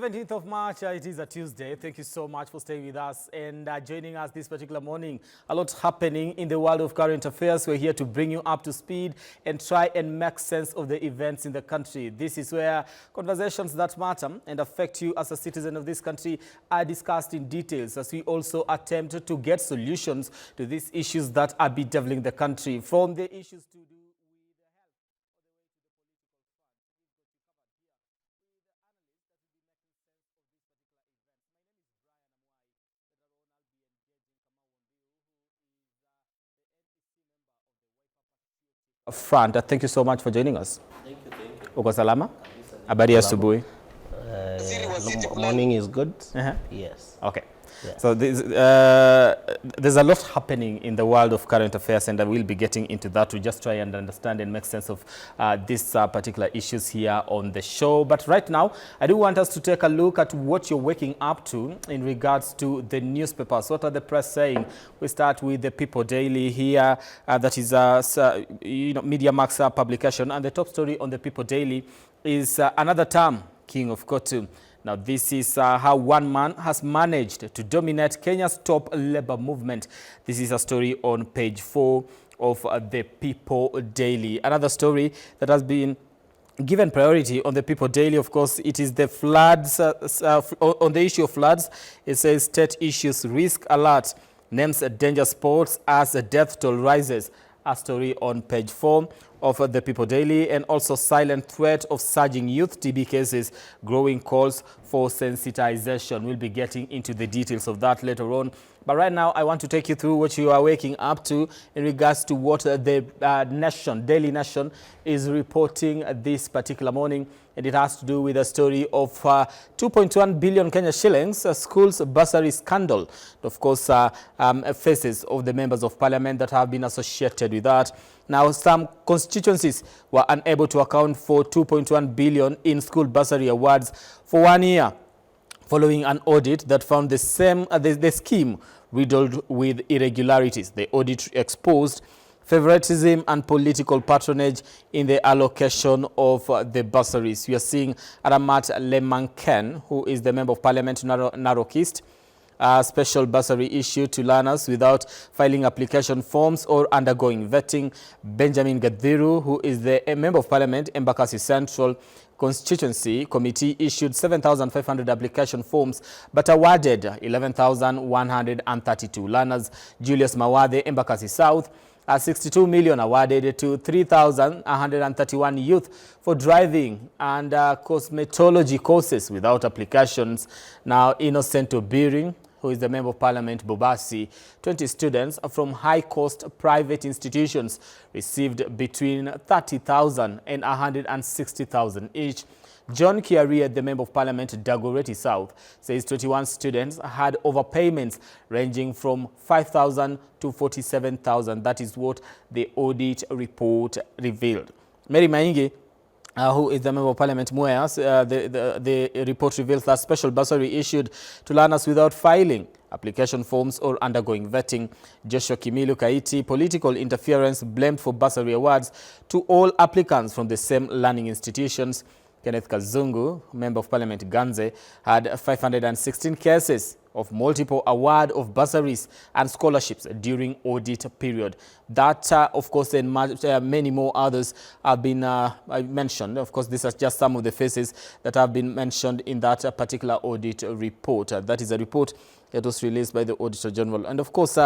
17th of March, it is a Tuesday. Thank you so much for staying with us and joining us this particular morning. A lot happening in the world of current affairs. We're here to bring you up to speed and try and make sense of the events in the country. This is where conversations that matter and affect you as a citizen of this country are discussed in details, as we also attempt to get solutions to these issues that are bedeviling the country. From the issues to do front. Thank you so much for joining us. Thank you. Uko salama? Habari ya asubuhi. Morning is good. Yes. Okay. Yeah. So there's a lot happening in the world of current affairs, and I will be getting into that to just try and understand and make sense of these particular issues here on the show. But right now, I do want us to take a look at what you're waking up to in regards to the newspapers. What are the press saying? We start with the People Daily here. That is Media Max publication, and the top story on the People Daily is another term, King of Kotu. Now, this is how one man has managed to dominate Kenya's top labor movement. This is a story on page 4 of the People Daily. Another story that has been given priority on the People Daily, of course, it is the floods. On the issue of floods, it says state issues risk alert, names danger spots as the death toll rises. A story on page 4 of the People Daily, and also silent threat of surging youth TB cases, growing calls for sensitization. We'll be getting into the details of that later on. But right now, I want to take you through what you are waking up to in regards to what the Daily Nation is reporting this particular morning. And it has to do with a story of 2.1 billion Kenya shillings, schools bursary scandal. Of course, faces of the members of parliament that have been associated with that. Now, some constituencies were unable to account for 2.1 billion in school bursary awards for 1 year, following an audit that found the scheme riddled with irregularities. The audit exposed favoritism and political patronage in the allocation of the bursaries. We are seeing Aramat Lemanken, who is the member of parliament Narok East, a special bursary issued to learners without filing application forms or undergoing vetting. Benjamin Gadhiru, who is the member of parliament Embakasi Central Constituency Committee, issued 7,500 application forms but awarded 11,132 learners. Julius Mawade, Embakasi South, 62 million awarded to 3,131 youth for driving and cosmetology courses without applications. Now, Innocent Obiring, who is the member of parliament Bobasi, 20 students from high-cost private institutions received between 30,000 and 160,000 each. John Kiaria, the member of parliament Dagoretti South, says 21 students had overpayments ranging from 5,000 to 47,000. That is what the audit report revealed. Mary Maingi, who is the member of parliament Mueas, the report reveals that special bursary issued to learners without filing application forms or undergoing vetting. Joshua Kimilu Kaiti, political interference blamed for bursary awards to all applicants from the same learning institutions. Kenneth Kazungu, member of parliament Ganze, had 516 cases of multiple award of bursaries and scholarships during audit period. That, of course, and many more others have been mentioned. Of course, these are just some of the faces that have been mentioned in that particular audit report. That is a report that was released by the Auditor General. And of course,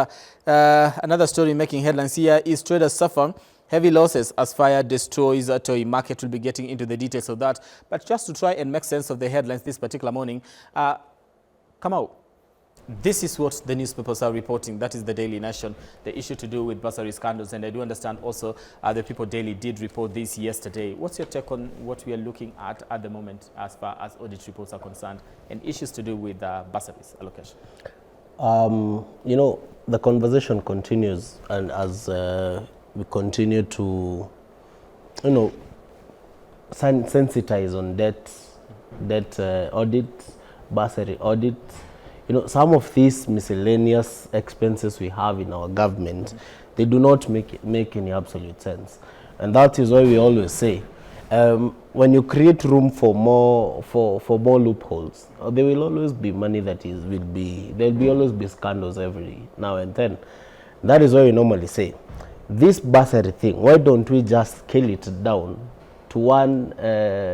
another story making headlines here is traders suffer heavy losses as fire destroys a toy market. We'll be getting into the details of that. But just to try and make sense of the headlines this particular morning, come out. This is what the newspapers are reporting. That is the Daily Nation, the issue to do with bursary scandals. And I do understand also the People Daily did report this yesterday. What's your take on what we are looking at the moment as far as audit reports are concerned and issues to do with bursaries allocation? You know, the conversation continues, and as we continue to, you know, sensitize on debt audits, bursary audits. You know, some of these miscellaneous expenses we have in our government, they do not make any absolute sense. And that is why we always say when you create room for more loopholes, there will always be money there'll always be scandals every now and then. That is why we normally say this bursary thing, why don't we just scale it down to one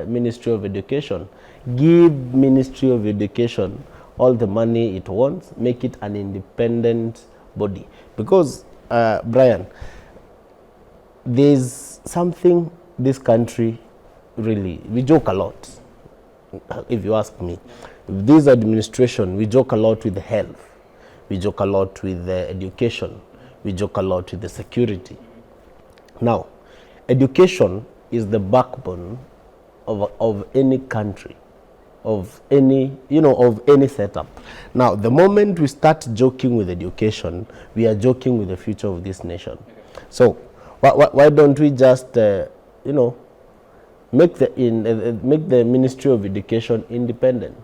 Ministry of Education, give Ministry of Education all the money it wants, make it an independent body. Because Brian, there's something this country really, we joke a lot, if you ask me. This administration, we joke a lot with the health, we joke a lot with the education, we joke a lot with the security. Now, education is the backbone of any country, of any setup. Now, the moment we start joking with education, we are joking with the future of this nation. So, why don't we just, make the Ministry of Education independent?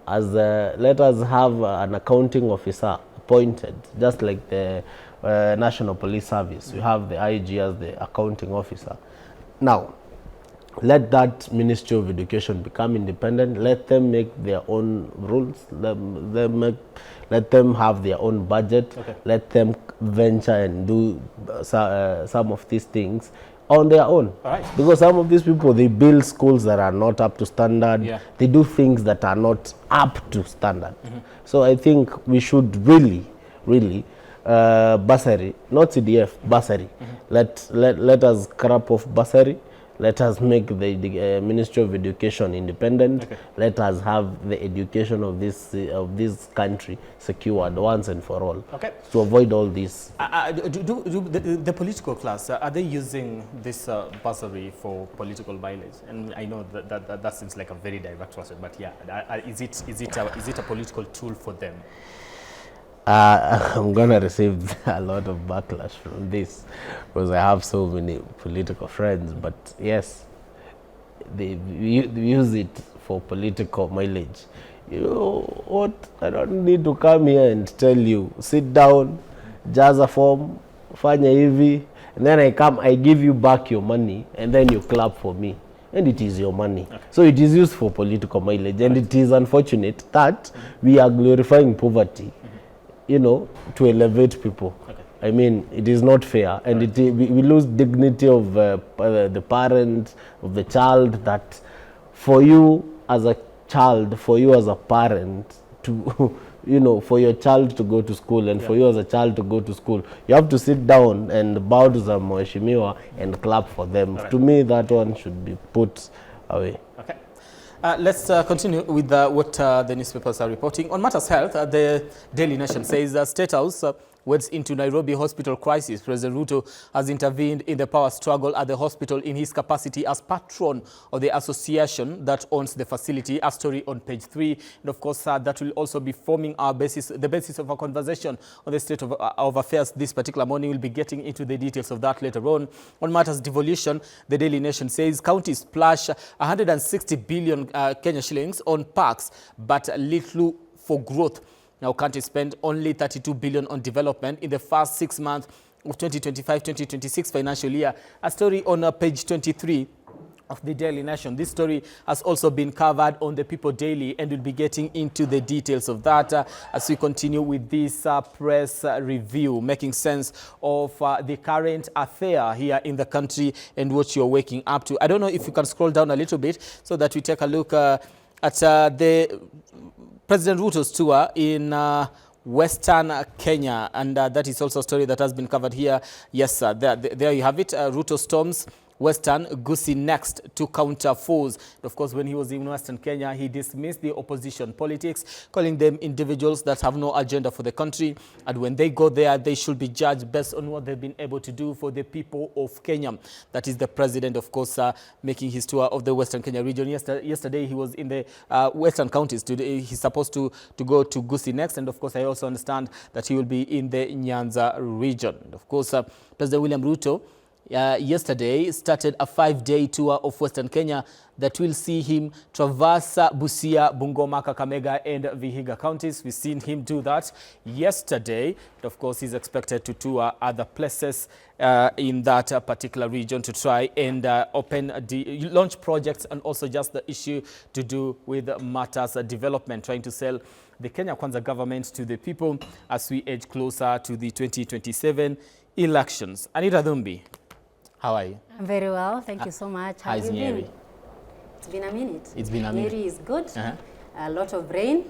As let us have an accounting officer appointed, just like the National Police Service. We have the IG as the accounting officer. Now, let that Ministry of Education become independent. Let them make their own rules. Let them have their own budget. Okay. Let them venture and do some of these things on their own. Right. Because some of these people, they build schools that are not up to standard. Yeah. They do things that are not up to standard. So I think we should really bursary, not CDF, bursary. Let us scrap off bursary. Let us make the Ministry of Education independent. Okay. Let us have the education of this country secured once and for all. Okay. To avoid all this. Do the political class, are they using this bursary for political mileage? And I know that seems like a very direct question, but yeah, is it a political tool for them? I'm gonna receive a lot of backlash from this because I have so many political friends. But yes, they use it for political mileage. You know what? I don't need to come here and tell you. Sit down, jaza form, fanya hivi, and then I give you back your money, and then you clap for me. And it is your money. Okay. So it is used for political mileage. And it is unfortunate that we are glorifying poverty, to elevate people. Okay. I mean, it is not fair, and we lose dignity of the parent, of the child. That for you as a child, for you as a parent, to for your child to go to school, and for you as a child to go to school, you have to sit down and bow to some mheshimiwa and clap for them. Right. To me, that one should be put away. Okay. Let's continue with what the newspapers are reporting. On matters health, the Daily Nation says State House wades into Nairobi hospital crisis. President Ruto has intervened in the power struggle at the hospital in his capacity as patron of the association that owns the facility. A story on page 3. And of course, that will also be forming the basis of our conversation on the state of affairs this particular morning. We'll be getting into the details of that later on. On matters devolution, the Daily Nation says counties splash 160 billion Kenya shillings on parks, but little for growth. Now, counties spend only 32 billion on development in the first 6 months of 2025-2026 financial year. A story on page 23 of the Daily Nation. This story has also been covered on the People Daily, and we'll be getting into the details of that as we continue with this press review, making sense of the current affair here in the country and what you're waking up to. I don't know if you can scroll down a little bit so that we take a look at the President Ruto's tour in Western Kenya, and that is also a story that has been covered here. Yes, sir. There you have it. Ruto storms Western, Gusii next to counter foes. Of course, when he was in Western Kenya, he dismissed the opposition politics, calling them individuals that have no agenda for the country. And when they go there, they should be judged based on what they've been able to do for the people of Kenya. That is the president, of course, making his tour of the Western Kenya region. Yesterday, he was in the Western counties. Today, he's supposed to go to Gusii next. And of course, I also understand that he will be in the Nyanza region. And of course, President William Ruto, yesterday started a 5-day tour of Western Kenya that will see him traverse Busia, Bungoma, Kakamega, and Vihiga counties. We've seen him do that yesterday. And of course, he's expected to tour other places in that particular region to try and launch projects, and also just the issue to do with matters development, trying to sell the Kenya Kwanza government to the people as we edge closer to the 2027 elections. Anita Dhumbi, how are you? I'm very well, thank you so much. How How's have you Nyeri? been? It's been a minute. It's been a minute. Nyeri is good, a lot of rain,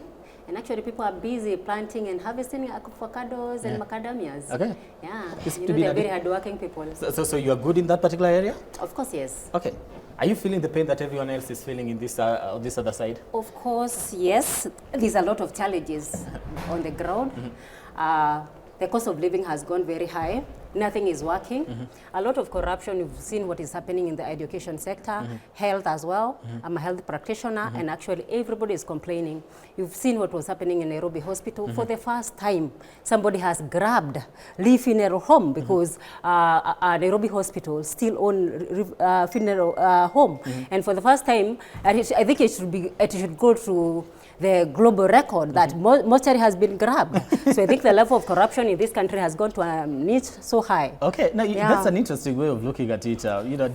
and actually people are busy planting and harvesting avocados and macadamias. Okay. Yeah, It's you to know be they're a very bit- hardworking people. So you are good in that particular area? Of course, yes. Okay. Are you feeling the pain that everyone else is feeling in this on this other side? Of course, yes. There's a lot of challenges on the ground. The cost of living has gone very high. Nothing is working. A lot of corruption. You've seen what is happening in the education sector, health as well. I'm a health practitioner, and actually everybody is complaining. You've seen what was happening in Nairobi hospital. For the first time, somebody has grabbed Lee Funeral Home because Nairobi hospital still own funeral home. And for the first time, I think it should go through the global record that mortuary has been grabbed. So I think the level of corruption in this country has gone to a niche so high. Okay, now Yeah. that's an interesting way of looking at it.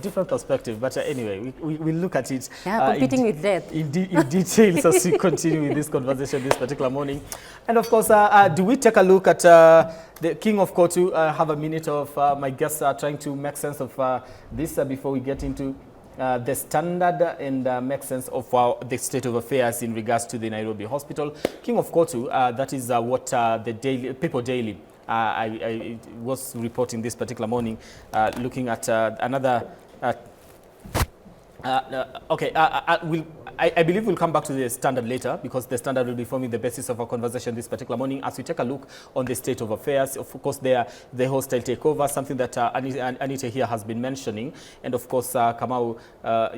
Different perspective. But anyway, we look at it. Yeah, competing with death. In details as we continue with this conversation this particular morning. And of course, do we take a look at the King of Kotu? Have a minute of my guests trying to make sense of this before we get into the standard and make sense of the state of affairs in regards to the Nairobi hospital. King of Kotu, that is what the People Daily I was reporting this particular morning, looking at another I believe we'll come back to the standard later, because the standard will be forming the basis of our conversation this particular morning as we take a look on the state of affairs. Of course, the hostile takeover, something that Anita here has been mentioning. And of course, Kamau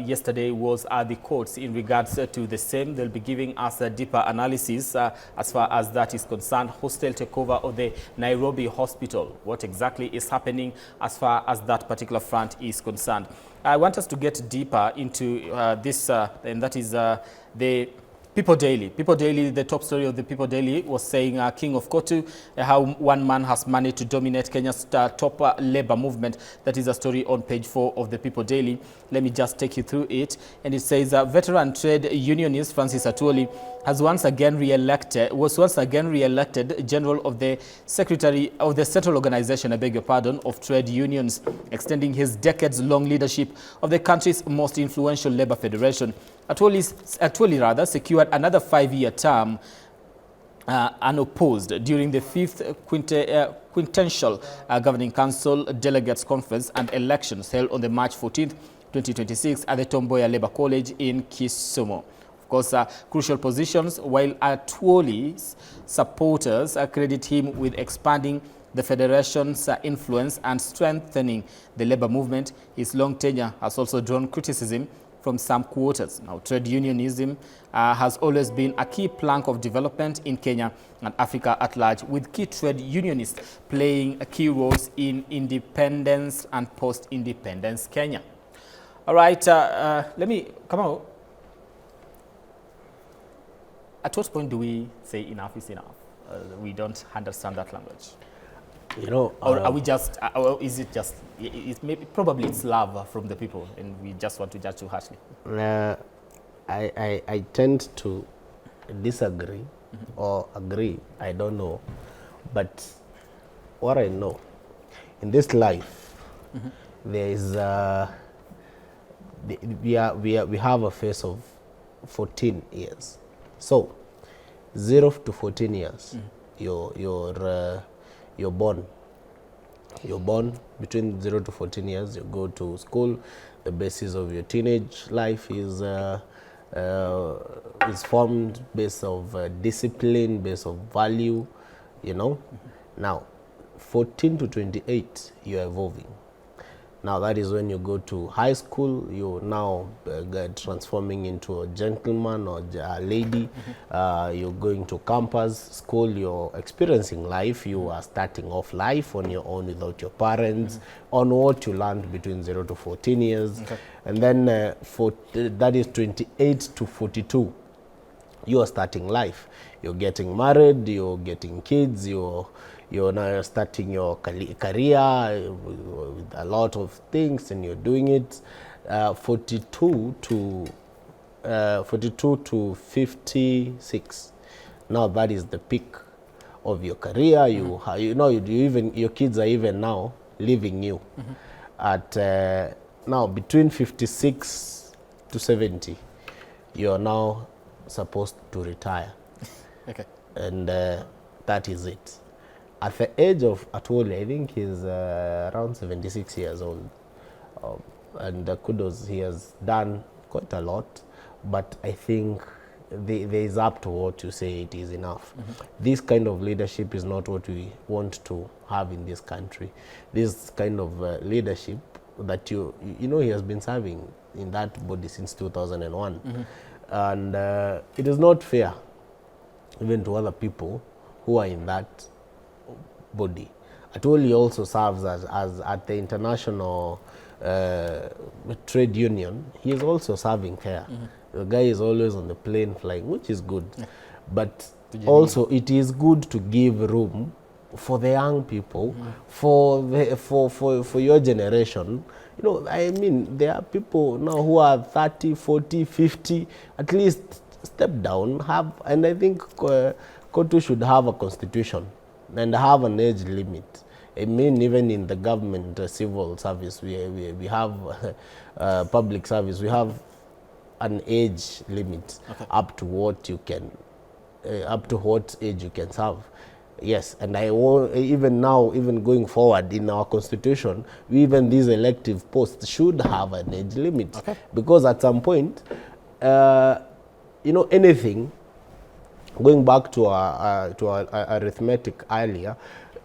yesterday was at the courts in regards to the same. They'll be giving us a deeper analysis as far as that is concerned. Hostile takeover of the Nairobi hospital. What exactly is happening as far as that particular front is concerned? I want us to get deeper into this, and that is the People Daily. People Daily, the top story of the People Daily was saying King of Kotu, how one man has managed to dominate Kenya's top labor movement. That is a story on page 4 of the People Daily. Let me just take you through it. And it says veteran trade unionist Francis Atwoli was once again re-elected general of the secretary of the Central Organization, of trade unions, extending his decades-long leadership of the country's most influential labor federation. Atwoli secured another 5-year term unopposed during the 5th quintennial Governing Council Delegates Conference and elections held on the March 14th, 2026 at the Tomboya Labour College in Kisumu. Of course, crucial positions, while Atwoli's supporters credit him with expanding the federation's influence and strengthening the labor movement. His long tenure has also drawn criticism from some quarters. Now, trade unionism has always been a key plank of development in Kenya and Africa at large, with key trade unionists playing key roles in independence and post-independence Kenya. All right, let me come out. At what point do we say enough is enough? We don't understand that language. You know, or are we just, or is it just, probably it's love from the people and we just want to judge too harshly? I tend to disagree or agree, I don't know. But what I know, in this life, there is, we have a phase of 14 years. So, 0 to 14 years, you're born. You're born between 0 to 14 years. You go to school. The basis of your teenage life is formed based of discipline, based of value. You know. Now, 14 to 28, you're evolving. Now that is when you go to high school, you're now transforming into a gentleman or a lady. You're going to campus, school, you're experiencing life. You are starting off life on your own without your parents, on what you learned between 0 to 14 years. Okay. And then that is 28 to 42. You are starting life. You're getting married, you're getting kids, you're now starting your career with a lot of things, and you're doing it. 42 to 56. Now that is the peak of your career. You even your kids are even now leaving you. At now between 56 to 70, you are now supposed to retire. Okay. And that is it. At the age of Atwoli, I think he's around 76 years old. And kudos, he has done quite a lot. But I think there is up to what you say it is enough. This kind of leadership is not what we want to have in this country. This kind of leadership that he has been serving in that body since 2001. And it is not fair even to other people who are in that body. Atwoli also serves as at the international trade union. He is also serving there. The guy is always on the plane flying, which is good. But also it is good to give room for the young people, for your generation. I mean, there are people now who are 30, 40, 50, at least step down, and I think Kotu should have a constitution and have an age limit. I mean, even in the government civil service, we have public service, we have an age limit up to what you can, up to what age you can serve. Yes, and I want, even now, even going forward in our constitution, even these elective posts should have an age limit. Because at some point, anything, going back to our arithmetic earlier,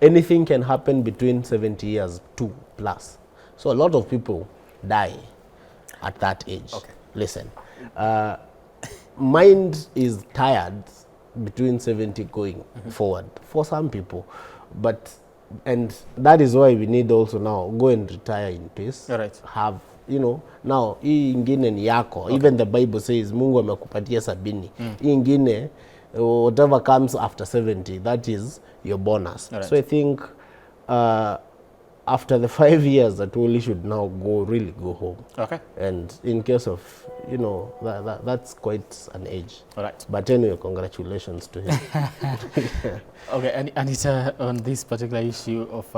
anything can happen between 70 years to plus. So a lot of people die at that age. Listen, mind is tired between 70 going forward for some people, and that is why we need also now go and retire in peace. Have now hii ingine ni yako. Even the Bible says Mungu amekupatia 70. Hii ingine whatever comes after 70, that is your bonus. So I think after the 5 years, that Atwoli should now really go home. And in case of, that's quite an age. But anyway, congratulations to him. And Anita, on this particular issue of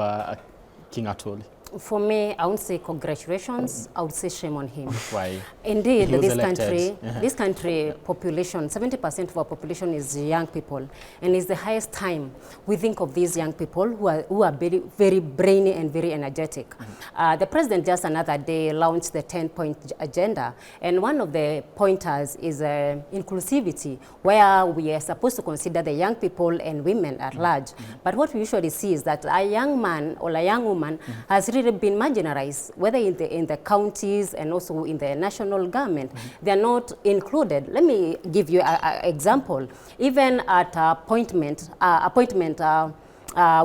King Atwoli. For me, I won't say congratulations, I would say shame on him. Why? Indeed, this country population, 70% of our population is young people, and it's the highest time we think of these young people who are very, very brainy and very energetic. The president just another day launched the 10-point agenda, and one of the pointers is inclusivity, where we are supposed to consider the young people and women at large. But what we usually see is that a young man or a young woman has really been marginalized, whether in the counties and also in the national government. They are not included. Let me give you an example. Even at appointment,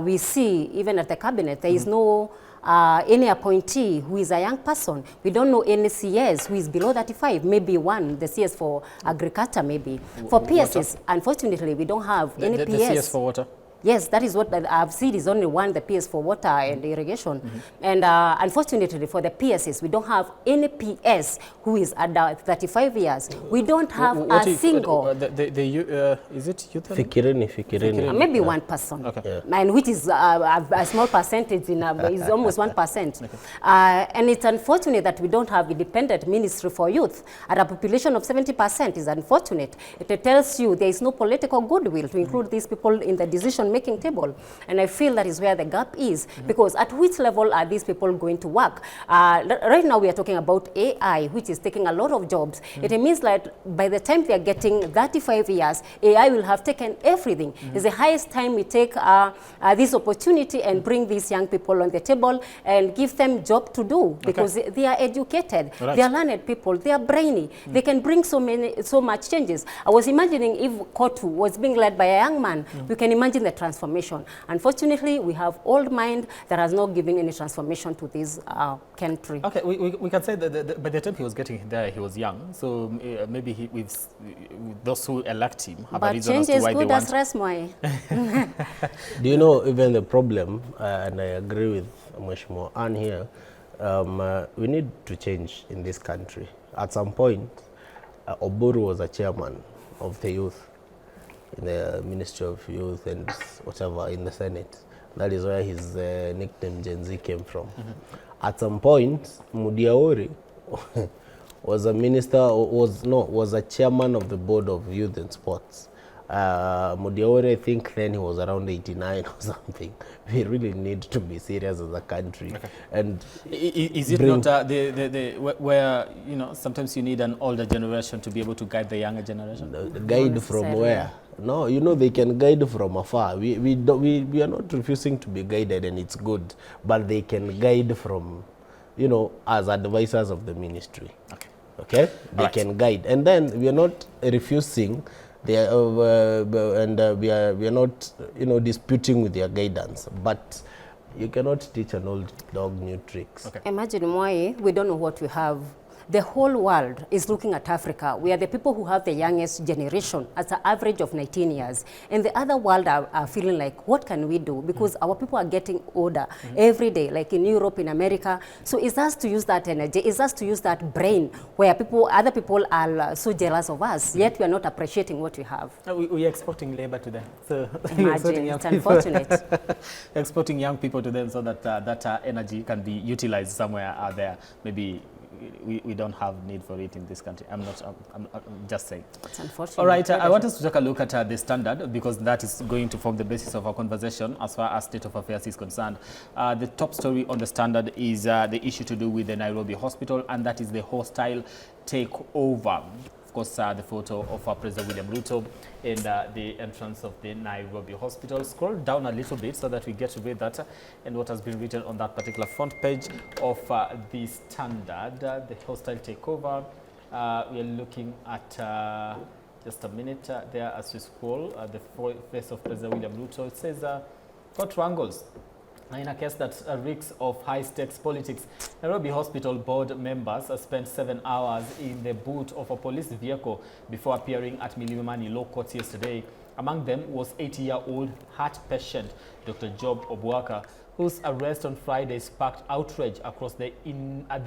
we see even at the cabinet, there is no any appointee who is a young person. We don't know any CS who is below 35, maybe one, the CS for agriculture maybe. For PSs, unfortunately, we don't have any PS. The CS for water? Yes, that is what I've seen is only one, the PS for water and irrigation. And unfortunately for the PSs, we don't have any PS who is under 35 years. We don't have a single. Is it youth? Fikirini. Maybe one person. And which is a small percentage, is almost 1%. And it's unfortunate that we don't have independent ministry for youth. At a population of 70% is unfortunate. It tells you there is no political goodwill to include these people in the decision decision-making table. And I feel that is where the gap is, because at which level are these people going to work? Right now we are talking about AI, which is taking a lot of jobs. It means that by the time they are getting 35 years, AI will have taken everything. It's the highest time we take this opportunity and bring these young people on the table and give them job to do, because they are educated, they are learned people, they are brainy, they can bring so much changes. I was imagining if Kotu was being led by a young man, you can imagine the transformation. Unfortunately, we have old mind that has not given any transformation to this country. Okay, we can say that by the time he was getting there, he was young, so maybe with those who elect him have a reason as to why they want. Do you know even the problem, and I agree with Mheshimiwa Ann here, we need to change in this country. At some point, Oburu was a chairman of the youth in the Ministry of Youth and whatever in the Senate. That is where his nickname Gen Z came from. At some point, Mudiaori was a minister, was a chairman of the board of youth and sports. Mudiaori, I think then he was around 89 or something. We really need to be serious as a country. And is it not where, you know, sometimes you need an older generation to be able to guide the younger generation? The guide from where? No, you know, they can guide from afar. We are not refusing to be guided, and it's good, but they can guide from, you know, as advisors of the ministry. Okay? They can guide. And then we are not refusing. We are not, you know, disputing with their guidance, but you cannot teach an old dog new tricks. Imagine why we don't know what we have. The whole world is looking at Africa. We are the people who have the youngest generation at an average of 19 years. And the other world are feeling like, what can we do? Because our people are getting older every day, like in Europe, in America. So it's us to use that energy. It's us to use that brain where other people are so jealous of us, yet we are not appreciating what we have. We are exporting labor to them. So imagine, it's unfortunate. Exporting young people to them so that that energy can be utilized somewhere out there. Maybe we don't have need for it in this country. I'm just saying. It's unfortunate. All right, I want us to take a look at the standard, because that is going to form the basis of our conversation as far as state of affairs is concerned. The top story on the standard is the issue to do with the Nairobi hospital, and that is the hostile takeover. Of course, the photo of President William Ruto in the entrance of the Nairobi hospital. Scroll down a little bit so that we get to read that and what has been written on that particular front page of the standard, the hostile takeover. We are looking at just a minute there as we scroll the face of President William Ruto. It says, court wrangles. In a case that reeks of high-stakes politics, Nairobi Hospital board members spent 7 hours in the boot of a police vehicle before appearing at Milimani Law Courts yesterday. Among them was 80-year-old heart patient Dr. Job Obwaka, whose arrest on Friday sparked outrage across the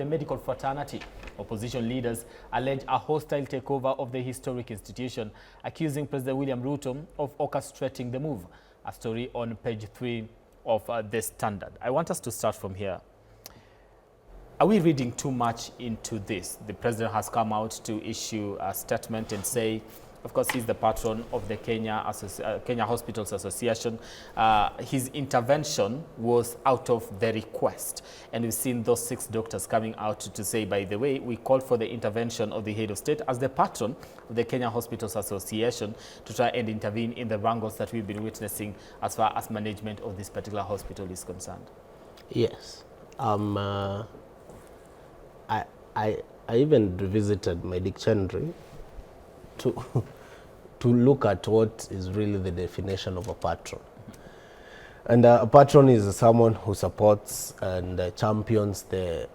medical fraternity. Opposition leaders allege a hostile takeover of the historic institution, accusing President William Ruto of orchestrating the move. A story on page 3 of the standard. I want us to start from here. Are we reading too much into this? The president has come out to issue a statement and say, of course, he's the patron of the Kenya Hospitals Association. His intervention was out of the request. And we've seen those 6 doctors coming out to say, by the way, we called for the intervention of the head of state as the patron of the Kenya Hospitals Association to try and intervene in the wrangles that we've been witnessing as far as management of this particular hospital is concerned. Yes. I even revisited my dictionary to look at what is really the definition of a patron. And a patron is someone who supports and champions the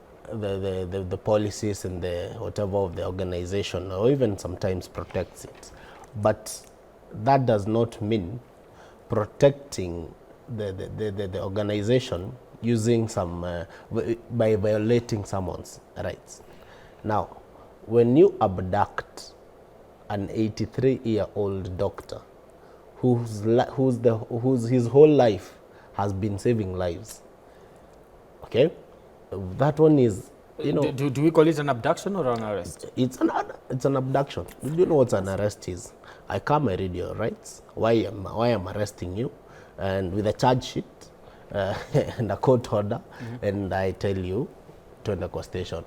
policies and the whatever of the organization, or even sometimes protects it. But that does not mean protecting the organization using some by violating someone's rights. Now, when you abduct an 83-year-old doctor whose his whole life has been saving lives, okay, that one is, you know. Do we call it an abduction or an arrest? It's an abduction. Do you know what an arrest is? I come, I read your rights. Why am I arresting you? and with a charge sheet and a court order, and I tell you, twende kwa station.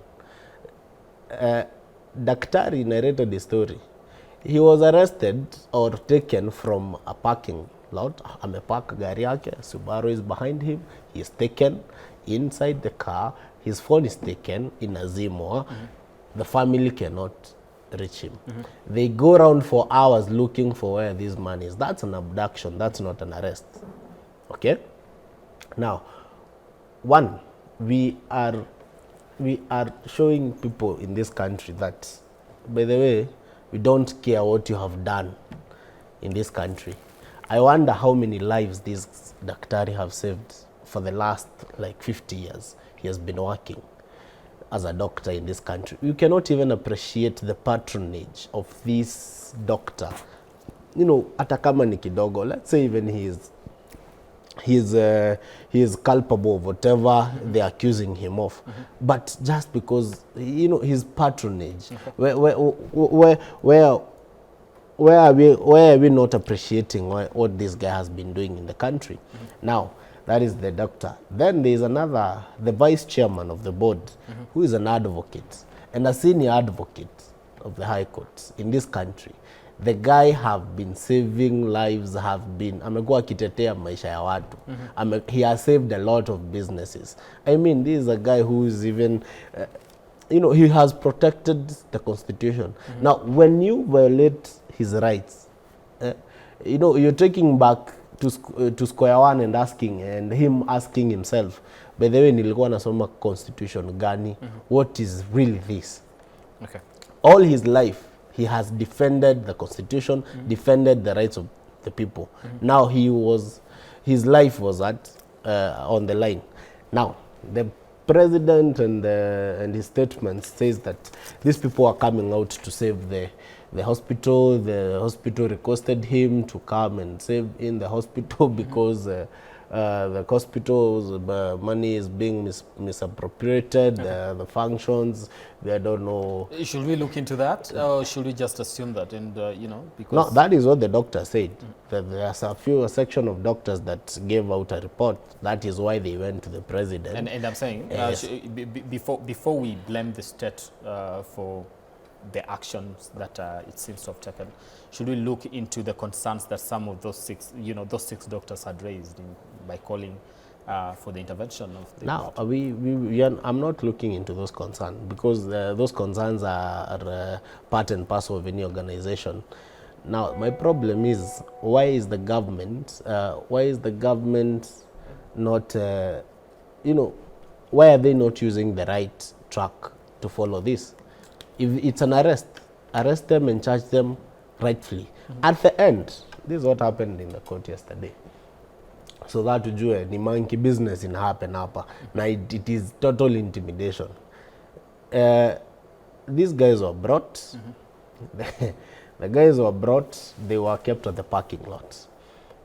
Daktari narrated the story. He was arrested or taken from a parking lot. Amepark gari yake, Subaru is behind him. He is taken inside the car. His phone is taken in Azimwa. The family cannot reach him. They go around for hours looking for where this man is. That's an abduction. That's not an arrest. Okay? Now, one, we are showing people in this country that, by the way, we don't care what you have done in this country. I wonder how many lives this Daktari have saved for the last like 50 years. He has been working as a doctor in this country. You cannot even appreciate the patronage of this doctor. You know, hata kama ni kidogo, let's say even he is culpable of whatever they're accusing him of, but just because, you know, his patronage, where are we not appreciating what this guy has been doing in the country? Now, that is the doctor. Then there is another, the vice chairman of the board, who is an advocate and a senior advocate of the High Court in this country. The guy have been saving lives, amekuwa akitetea maisha ya watu. He has saved a lot of businesses. I mean, this is a guy who is even, you know, he has protected the constitution. Now, when you violate his rights, you know, you're taking back to square one and him asking himself, by the way, nilikuwa nasoma constitution gani? What is really this? Okay. All his life, he has defended the constitution, defended the rights of the people. Now his life was on the line. Now, the president and his statement says that these people are coming out to save the hospital. The hospital requested him to come and save in the hospital because the hospital's money is being misappropriated, the functions, they don't know. Should we look into that, or should we just assume that? And you know, because no, that is what the doctor said. That there's a section of doctors that gave out a report. That is why they went to the president. And I'm saying, Yes. before we blame the state for the actions that it seems to have taken, should we look into the concerns that some of those six doctors had raised by calling for the intervention of the now I'm not looking into those concerns, because those concerns are part and parcel of any organization. Now, my problem is, why is the government not, you know, why are they not using the right track to follow this? If it's an arrest them and charge them rightfully. At the end, this is what happened in the court yesterday. So that ujue ni monkey business in happen hapa. Now it is total intimidation. These guys were brought. The guys were brought. They were kept at the parking lot.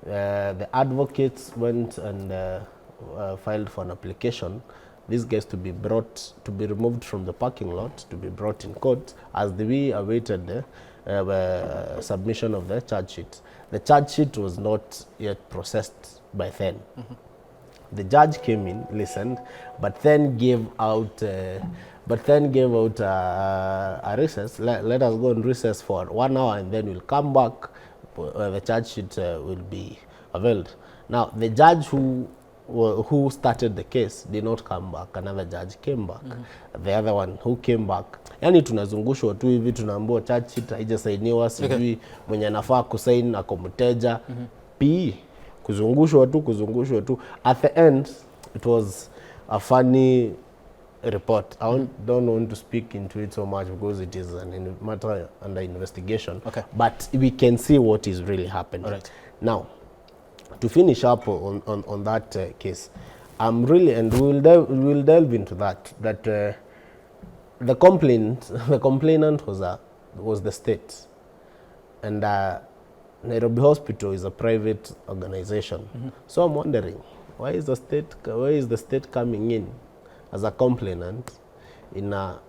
The advocates went and filed for an application. These guys to be removed from the parking lot, to be brought in court, as we awaited the submission of the charge sheet. The charge sheet was not yet processed by then. The judge came in, listened, but then gave out a recess. Let us go on recess for 1 hour, and then we'll come back. The charge sheet will be availed. Now, the judge who started the case did not come back. Another judge came back. The other one who came back. Yani tunazungushwa tu hivi, tunaambiwa charge sheet haijasainiwa, sijui mwenye anafaa kusaini ako mteja. PE kuzungushwa tu. At the end, it was a funny report. I don't want to speak into it so much because it is a matter under investigation. Okay. But we can see what is really happening. All right. Now, to finish up on that case, I'm really, and we'll delve into that. The complainant was the state, and Nairobi Hospital is a private organization. So I'm wondering, why is the state coming in as a complainant in a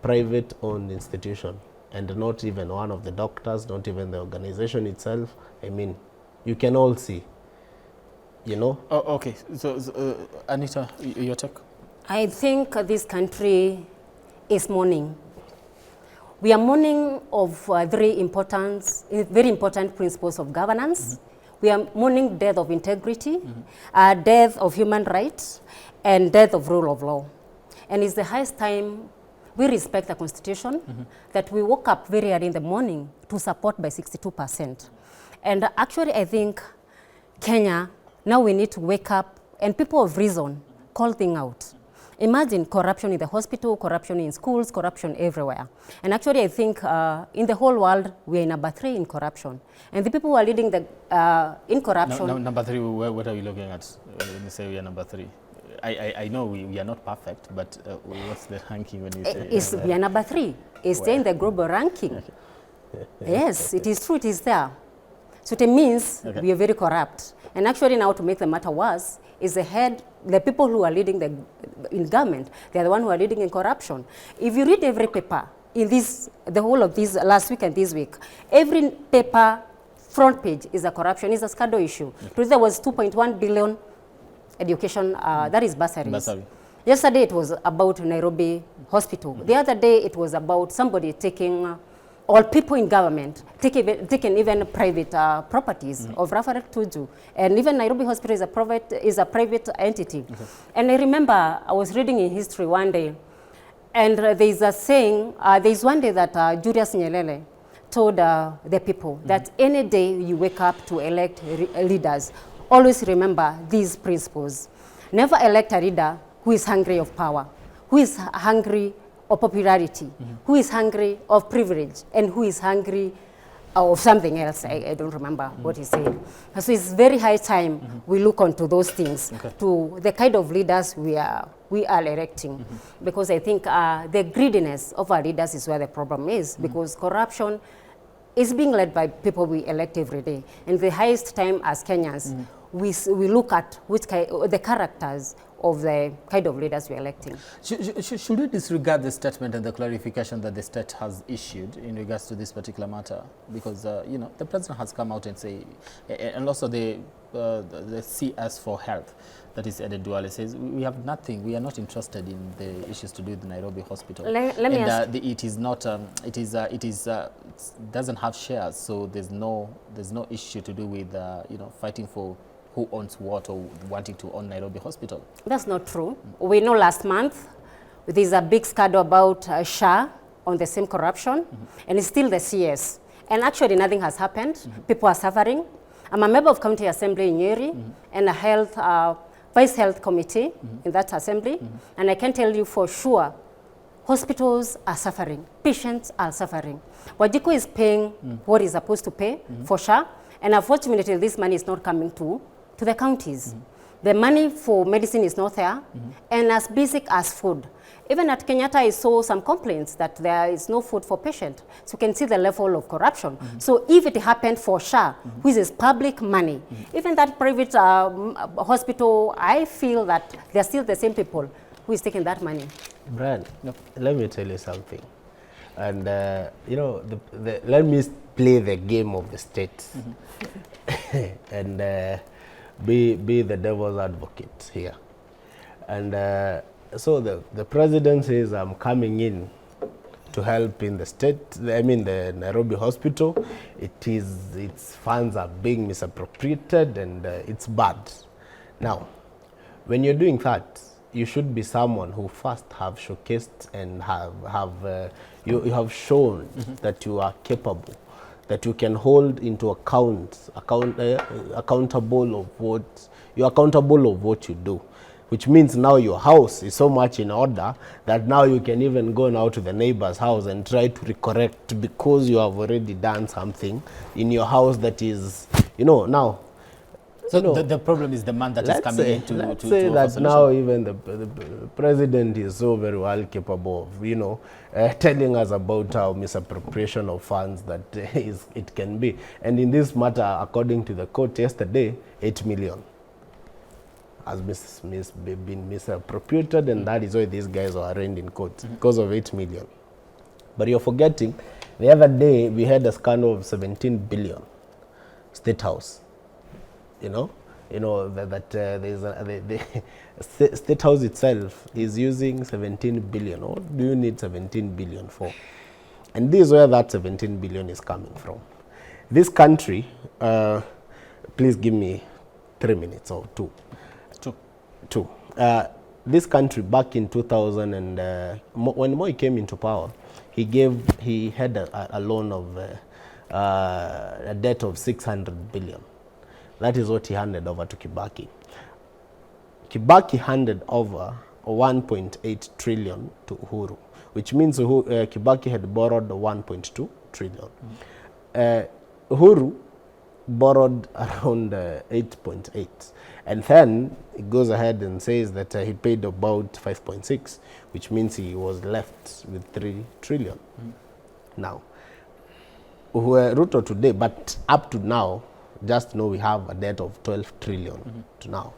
private-owned institution, and not even one of the doctors, not even the organization itself? I mean, you can all see you know. Oh, okay. So, Anita, your take? I think this country is mourning. We are mourning of very important principles of governance. We are mourning death of integrity, death of human rights, and death of rule of law. And it's the highest time we respect the Constitution, that we woke up very early in the morning to support by 62%. And actually, I think Kenya, now we need to wake up, and people of reason call things out. Imagine corruption in the hospital, corruption in schools, corruption everywhere. And actually, I think in the whole world, we are number 3 in corruption. And the people who are leading the in corruption... Number 3, what are we looking at when you say we are number 3? I know we are not perfect, but what's the ranking when you say... we are number 3. It's there in the global ranking. Yes, it is true, it is there. So it means we are very corrupt. And actually now, to make the matter worse, is the people who are leading in government, they are the ones who are leading in corruption. If you read every paper in the whole of this last week and this week, every paper front page is a corruption, is a scandal issue. Today there was 2.1 billion education, that is bursaries. Yesterday it was about Nairobi hospital. The other day it was about somebody taking all people in government, taking even private properties of Rafael Tuju. And even Nairobi Hospital is a private entity. And I remember I was reading in history one day, and there's a saying, there's one day that Julius Nyerere told the people that any day you wake up to elect leaders, always remember these principles. Never elect a leader who is hungry of power, who is hungry of popularity, who is hungry of privilege, and who is hungry of something else. I don't remember what he said. So it's very high time we look onto those things, to the kind of leaders we are electing. Because I think the greediness of our leaders is where the problem is, because corruption is being led by people we elect every day. And the highest time as Kenyans, we look at the characters of the kind of leaders we're electing. Should we disregard the statement and the clarification that the state has issued in regards to this particular matter? Because, you know, the president has come out and say, and also the CS for Health, that is Eden Duale, says, we have nothing, we are not interested in the issues to do with the Nairobi hospital. Let me ask. It is not, doesn't have shares, so there's no issue to do with, you know, fighting for who owns what or wanting to own Nairobi hospital. That's not true. We know last month there's a big scandal about SHA on the same corruption, and it's still the CS. And actually nothing has happened. People are suffering. I'm a member of County Assembly in Nyeri and a Vice Health Committee in that assembly, and I can tell you for sure, hospitals are suffering, patients are suffering. Wajiko is paying what he's supposed to pay for SHA, and unfortunately this money is not coming to the counties. The money for medicine is not there, and as basic as food. Even at Kenyatta, I saw some complaints that there is no food for patients. So you can see the level of corruption. So if it happened for SHA, which is public money, even that private hospital, I feel that they're still the same people who is taking that money. Brian, let me tell you something. And, you know, let me play the game of the state and be the devil's advocate here. And so the president says, I'm coming in to help in the state, I mean the Nairobi hospital. Its funds are being misappropriated and it's bad. Now, when you're doing that, you should be someone who first have showcased and you have shown that you are capable, that you can hold into accountable of what you do, which means now your house is so much in order that now you can even go now to the neighbor's house and try to recorrect because you have already done something in your house that is, you know, now. So the problem is the man that is coming in to let's say that now even the president is so very well capable of, you know, telling us about how misappropriation of funds that it can be. And in this matter, according to the court yesterday, 8 million has been misappropriated, and that is why these guys are arraigned in court, because of 8 million. But you're forgetting, the other day we had a scandal of 17 billion, State House. You know, you know, that there's the State House itself is using 17 billion. What do you need 17 billion for? And this is where that 17 billion is coming from. This country, please give me 3 minutes or two. Two. This country back in 2000 and when Moi came into power, he had a loan of a debt of 600 billion. That is what he handed over to Kibaki. Kibaki handed over 1.8 trillion to Uhuru, which means Kibaki had borrowed 1.2 trillion. Uhuru borrowed around 8.8, and then he goes ahead and says that he paid about 5.6, which means he was left with 3 trillion. Now, Ruto today, but up to now, just know we have a debt of 12 trillion to now.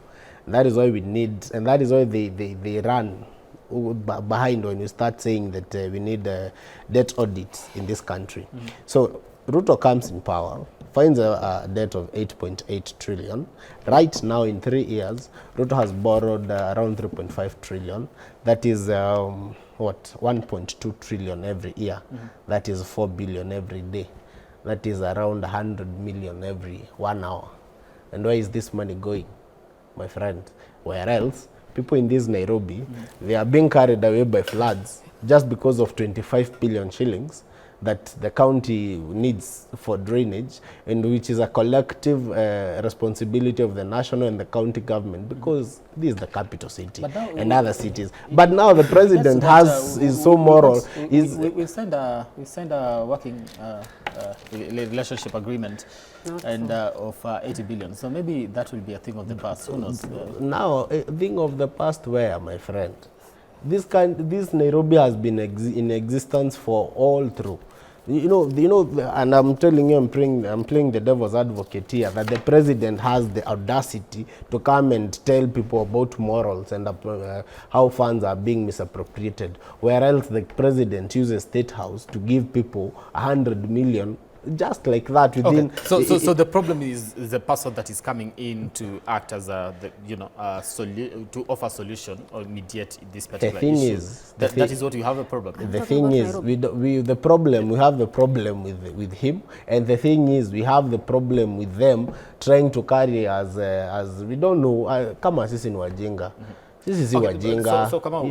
And that is why we need, and that is why they run behind when you start saying that we need debt audits in this country. So Ruto comes in power, finds a debt of 8.8 trillion. Right now, in 3 years, Ruto has borrowed around 3.5 trillion. That is, 1.2 trillion every year. That is 4 billion every day. That is around 100 million every 1 hour. And where is this money going, my friend? Where else? People in this Nairobi, they are being carried away by floods just because of 25 billion shillings that the county needs for drainage, and which is a collective responsibility of the national and the county government, because this is the capital city and other cities. But now the president is so moral. We signed a working relationship agreement of 80 billion. So maybe that will be a thing of the past. Who knows? Now, a thing of the past where, my friend? This Nairobi has been in existence for all through. You know, and I'm telling you, I'm playing the devil's advocate here, that the president has the audacity to come and tell people about morals and how funds are being misappropriated, where else the president uses State House to give people 100 million just like that within. Okay. So the problem is the person that is coming in to act as to offer solution or mediate this particular issue. That is what you have a problem. The thing is, we have the problem with him, and the thing is, we have the problem with them trying to carry as we don't know. Kama sisi ni wajinga. Sisi si wajinga. So come on,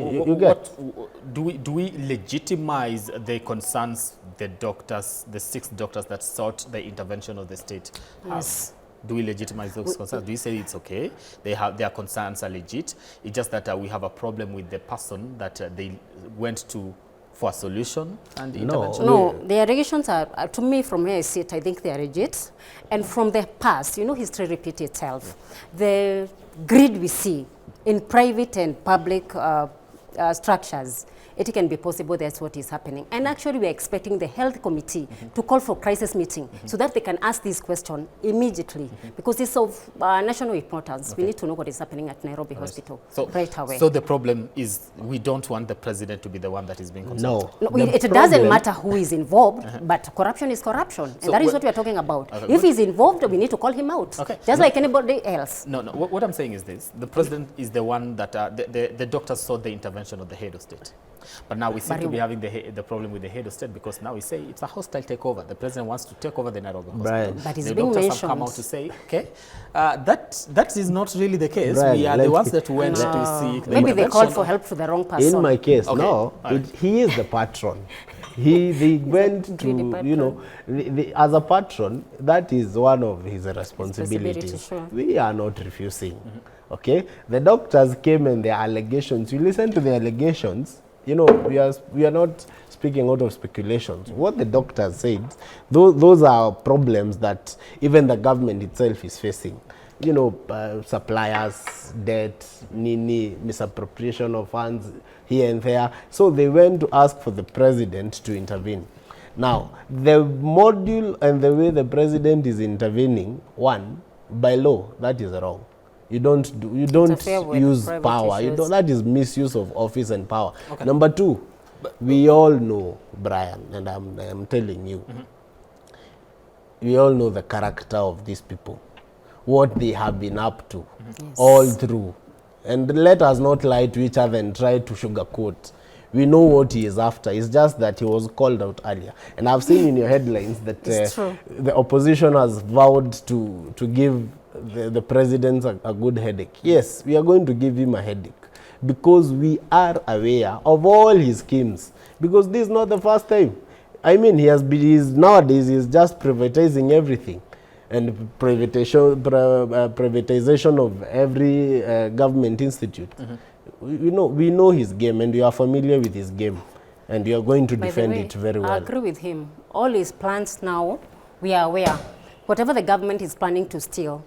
do we legitimize the concerns the doctors, the 6 doctors that sought the intervention of the state? Yes. Do we legitimize those concerns? Do we say it's okay? Their concerns are legit. It's just that we have a problem with the person that they went to for a solution and intervention? No, the allegations are, to me, from where I sit, I think they are legit. And from the past, history repeats itself. The greed we see in private and public structures, it can be possible that's what is happening. And actually, we're expecting the health committee to call for crisis meeting so that they can ask this question immediately, because it's of national importance. We need to know what is happening at Nairobi Hospital right away. So the problem is we don't want the president to be the one that is being concerned. No, it doesn't matter who is involved, but corruption is corruption. And that is what we are talking about. If he's involved, we need to call him out, just like anybody else. No. What I'm saying is this. The president is the one that the doctors sought the intervention of the head of state. But now we seem to be having the problem with the head of state, because now we say it's a hostile takeover. The president wants to take over the Nairobi hospital. Right. But it's the being doctors mentioned. have come out to say, okay, that is not really the case. Right. We are the ones that went to seek the Maybe they intervention. called for help to the wrong person. In my case, Okay. no, he is the patron. They went to, as a patron, that is one of his responsibilities. Sure. We are not refusing. Okay, the doctors came and their allegations. You listen to the allegations. We are not speaking out of speculations. What the doctors said, those are problems that even the government itself is facing. Suppliers, debt, misappropriation of funds here and there. So they went to ask for the president to intervene. Now, the module and the way the president is intervening, one, by law, that is wrong. You don't use power. That is misuse of office and power. Okay. Number 2, we all know, Brian, and I'm telling you, we all know the character of these people. what they have been up to Yes. all through. And let us not lie to each other and try to sugarcoat. We know what he is after. It's just that he was called out earlier. And I've seen in your headlines that It's true. the opposition has vowed to give the president a good headache. Yes, we are going to give him a headache because we are aware of all his schemes. Because this is not the first time. I mean, nowadays he's just privatizing everything. And privatization of every government institute. We know his game, and you are familiar with his game, and you are going to By the defend way, it very I well. agree with him. All his plans now, we are aware. Whatever the government is planning to steal.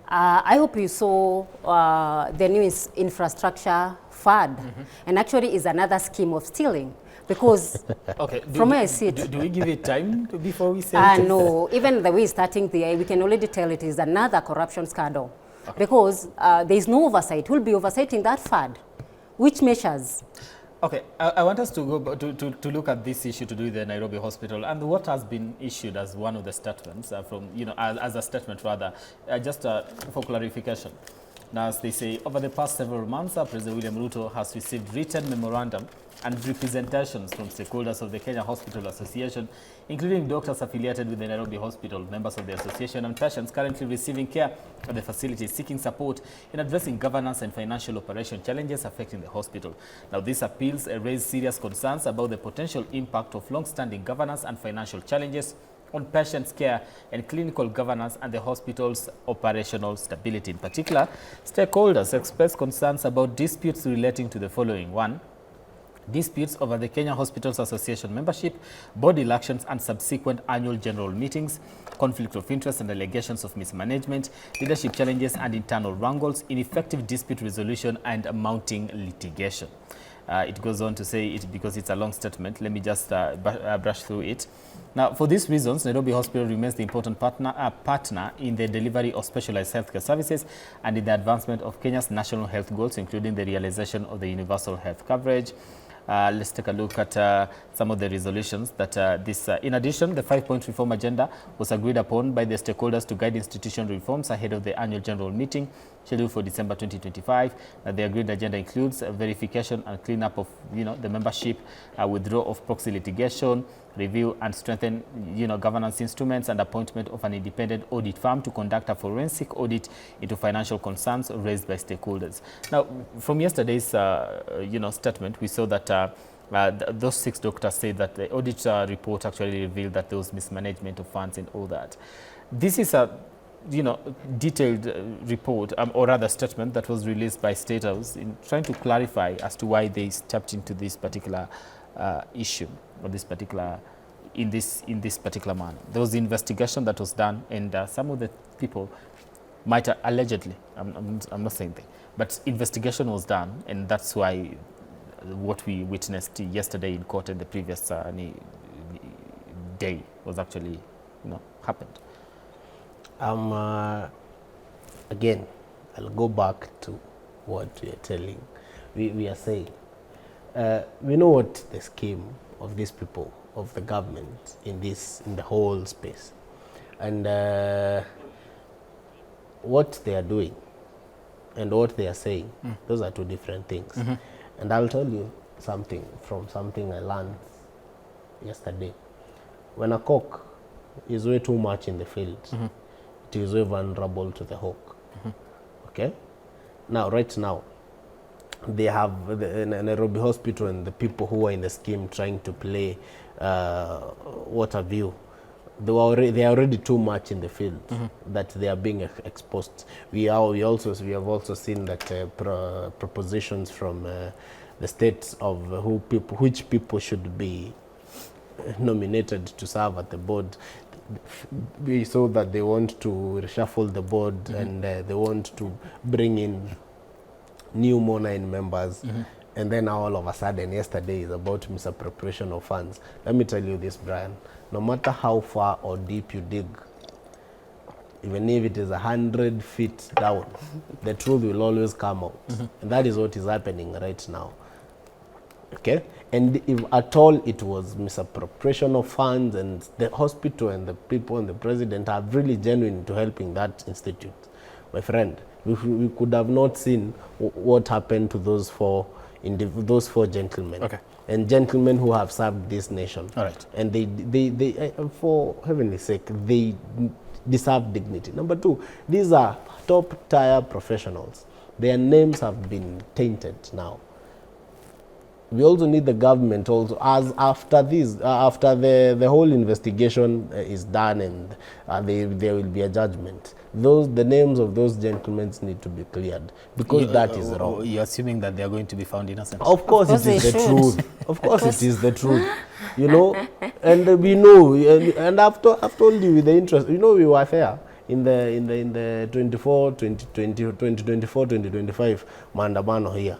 I hope you saw the new infrastructure fund, and actually is another scheme of stealing. Because Okay. from where I see it, Do we give it time before we say it? no, even the way it's starting there, we can already tell it is another corruption scandal. Because there is no oversight. Who will be oversighting that fund? Which measures? Okay, I want us to go to look at this issue to do with the Nairobi hospital and what has been issued as one of the statements from, as a statement rather, just for clarification. Now, as they say, over the past several months, President William Ruto has received written memorandum and representations from stakeholders of the Kenya Hospital Association, including doctors affiliated with the Nairobi Hospital, members of the association, and patients currently receiving care at the facility seeking support in addressing governance and financial operation challenges affecting the hospital. Now, these appeals raise serious concerns about the potential impact of long-standing governance and financial challenges on patients' care and clinical governance and the hospital's operational stability. In particular, stakeholders expressed concerns about disputes relating to the following. One, disputes over the Kenya Hospitals Association membership, board elections and subsequent annual general meetings, conflict of interest and allegations of mismanagement, leadership challenges and internal wrangles, ineffective dispute resolution and mounting litigation. It goes on to say it because it's a long statement. Let me just brush through it. Now, for these reasons, Nairobi Hospital remains the important partner in the delivery of specialized healthcare services and in the advancement of Kenya's national health goals, including the realization of the universal health coverage. Let's take a look at some of the resolutions that in addition, the 5-point reform agenda was agreed upon by the stakeholders to guide institutional reforms ahead of the annual general meeting scheduled for December 2025. The agreed agenda includes verification and cleanup of, the membership, withdrawal of proxy litigation, review and strengthen, governance instruments, and appointment of an independent audit firm to conduct a forensic audit into financial concerns raised by stakeholders. Now, from yesterday's, statement, we saw that those 6 doctors say that the audit report actually revealed that there was mismanagement of funds and all that. This is a detailed report or rather statement that was released by State House in trying to clarify as to why they stepped into this particular issue or this particular in this particular manner. There was the investigation that was done, and some of the people might allegedly, I'm not saying they, but investigation was done, and that's why what we witnessed yesterday in court and the previous day was actually happened. Again, I'll go back to what we are telling. We are saying, we know what the scheme of these people, of the government in the whole space, and what they are doing and what they are saying, those are 2 different things. And I'll tell you something from something I learned yesterday. When a cock is way too much in the field, it is way vulnerable to the hawk. Okay? Now, right now, they have the Nairobi Hospital and the people who are in the scheme trying to play what have you. They are already too much in the field that they are being exposed. We have also seen that propositions from the states of which people should be nominated to serve at the board. We saw that they want to reshuffle the board and they want to bring in new more 9 members. And then all of a sudden, yesterday is about misappropriation of funds. Let me tell you this, Brian. No matter how far or deep you dig, even if it is 100 feet down, the truth will always come out. And that is what is happening right now. Okay? And if at all it was misappropriation of funds, and the hospital and the people and the president are really genuine to helping that institute, my friend, we could have not seen what happened to those four gentlemen. Okay. And gentlemen who have served this nation. All right. And they for heaven's sake, they deserve dignity. Number two, these are top tier professionals. Their names have been tainted now. We also need the government also, as after this, after the whole investigation is done and there will be a judgment. The names of those gentlemen need to be cleared, because that is wrong. You're assuming that they are going to be found innocent? Of course it is the should. truth. Of course it is the truth. You know, and we know, and I've told you with the interest, you know, we were there in the 2024-2025 maandamano here.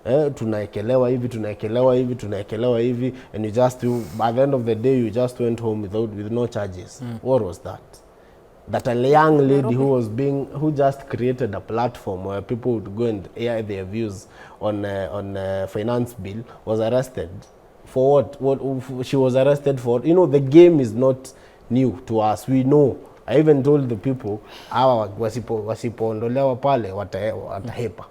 Tunaekelewa hivi, and you just, by the end of the day, you just went home with no charges. What was that? That a young lady who just created a platform where people would go and air their views on finance bill was arrested. For what? What she was arrested for? You know, the game is not new to us. We know. I even told the people, wasipoondolewa pale watahepa.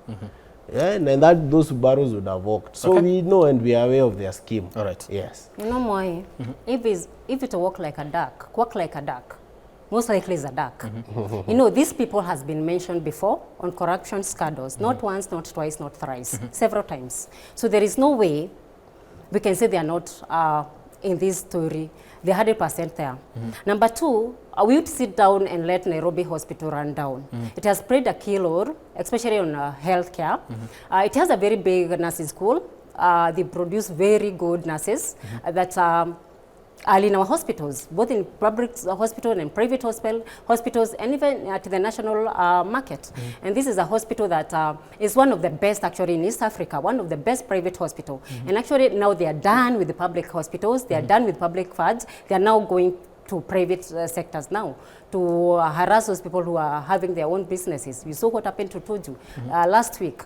Yeah, and that those barrels would have walked. So we know and we are aware of their scheme. All right. Yes. You know, Moi, if it walk like a duck, quack like a duck, most likely is a duck. You know, these people has been mentioned before on corruption scandals, not once, not twice, not thrice, several times. So there is no way we can say they are not in this story. They're 100% there. Number two, we would sit down and let Nairobi Hospital run down. It has played a key role, especially on healthcare. It has a very big nursing school. They produce very good nurses that are in our hospitals, both in public hospital and private hospitals, and even at the national market. And this is a hospital that is one of the best actually in East Africa, one of the best private hospital. And actually now they are done with the public hospitals, they are done with public funds, they are now going to private sectors now to harass those people who are having their own businesses. We saw what happened to Tuju last week.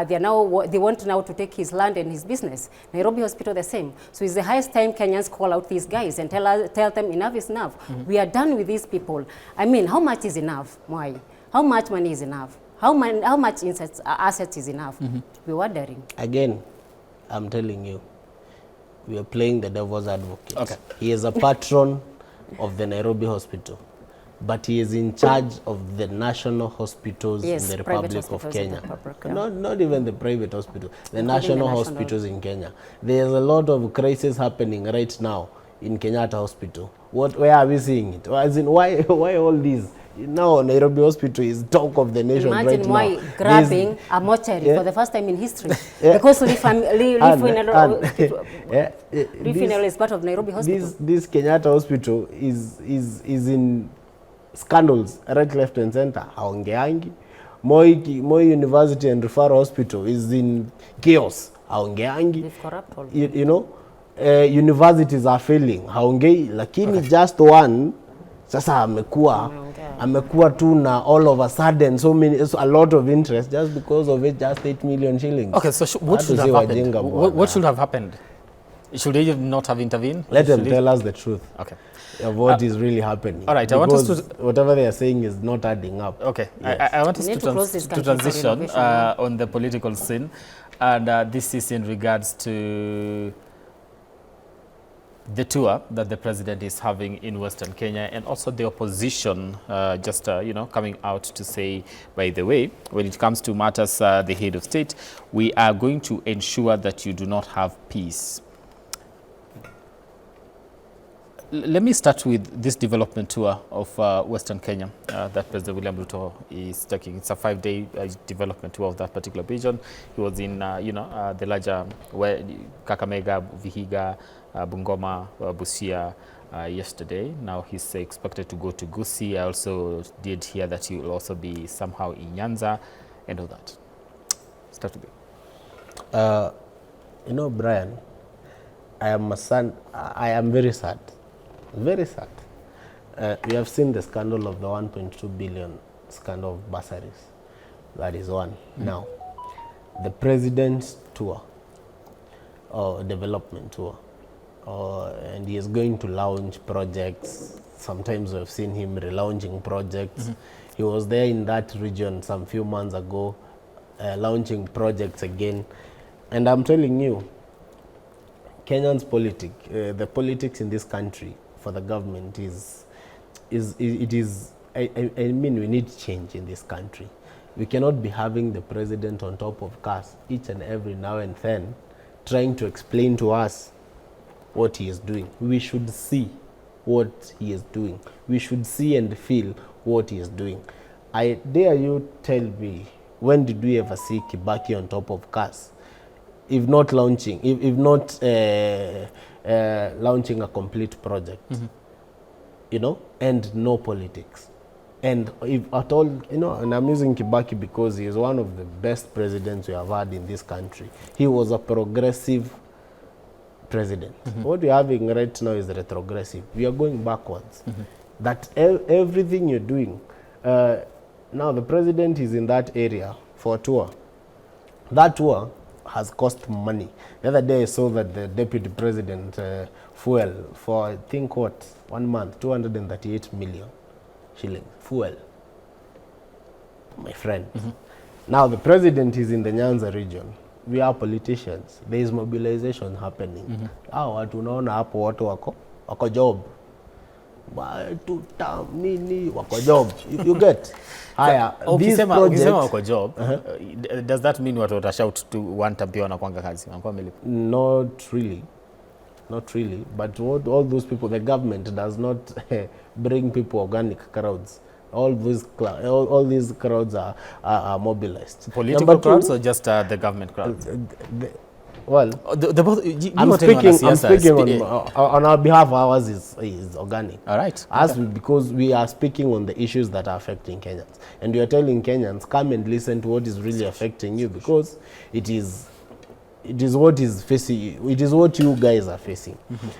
They want now to take his land and his business. Nairobi Hospital the same. So it's the highest time Kenyans call out these guys and tell them enough is enough. We are done with these people. I mean, how much is enough? Why? How much money is enough? How much assets is enough? We're wondering. Again, I'm telling you, we are playing the devil's advocate. Okay. He is a patron of the Nairobi Hospital, but he is in charge of the national hospitals in the Republic of Kenya. Not even the private hospital, the national hospitals in Kenya. There's a lot of crisis happening right now in Kenyatta Hospital. Where are we seeing it? As in, why all these? Now Nairobi Hospital is talk of the nation. Imagine right now. why grabbing a mortuary for the first time in history. Because funeral is part of Nairobi Hospital. This Kenyatta Hospital is in scandals right, left and center. Haongeangi. Moi University and Referral Hospital is in chaos. Haongeangi. They've corrupt all. You know, universities are failing. Haongei, lakini just one. Sasa amekuwa tu na all of a sudden a lot of interest just because of it, just 8 million shillings. Okay, so what should have happened? What should have happened? Should they not have intervened? Let them tell us the truth. Okay. Of what is really happening. All right, I want us to whatever they are saying is not adding up. Okay, yes. I want us to transition on the political scene, and this is in regards to the tour that the president is having in Western Kenya, and also the opposition coming out to say, by the way, when it comes to matters the head of state, we are going to ensure that you do not have peace. Let me start with this development tour of Western Kenya that President William Ruto is taking. It's a 5-day development tour of that particular region. He was in, the larger Kakamega, Vihiga, Bungoma, Busia yesterday. Now he's expected to go to Gusii. I also did hear that he will also be somehow in Nyanza and all that. Start with you. You know, Brian, I am very sad. Very sad. We have seen the scandal of the 1.2 billion scandal of bursaries. That is one. Now, the president's tour or development tour and he is going to launch projects. Sometimes we've seen him relaunching projects. He was there in that region some few months ago, launching projects again. And I'm telling you, Kenyan's the politics in this country for the government I mean, we need change in this country. We cannot be having the president on top of cars each and every now and then, trying to explain to us what he is doing. We should see what he is doing. We should see and feel what he is doing. I dare you tell me, when did we ever see Kibaki on top of cars? If not launching, if not launching a complete project, you know, and no politics. And if at all, you know, and I'm using Kibaki because he is one of the best presidents we have had in this country. He was a progressive president. What we're having right now is retrogressive. We are going backwards. That everything you're doing, now the president is in that area for a tour. That tour has cost money. The other day I saw that the deputy president fuel for, I think, 1 month, 238 million shillings, fuel, my friend. Now the president is in the Nyanza region. We are politicians. There is mobilization happening. Watu unaona hapo watu wako job. Watu tamini wako job. You get? Haya, these projects, wako job, does that mean watu watashout to one time pia wanakuanga kazi? Not really. Not really. But what all those people, the government does not bring people organic crowds. All these crowds are mobilized. Political crowds or just the government crowds? Well, I'm speaking on our behalf. Ours is organic. All right. Because we are speaking on the issues that are affecting Kenyans, and we are telling Kenyans, come and listen to what is really affecting you, because it is what is facing you. It is what you guys are facing.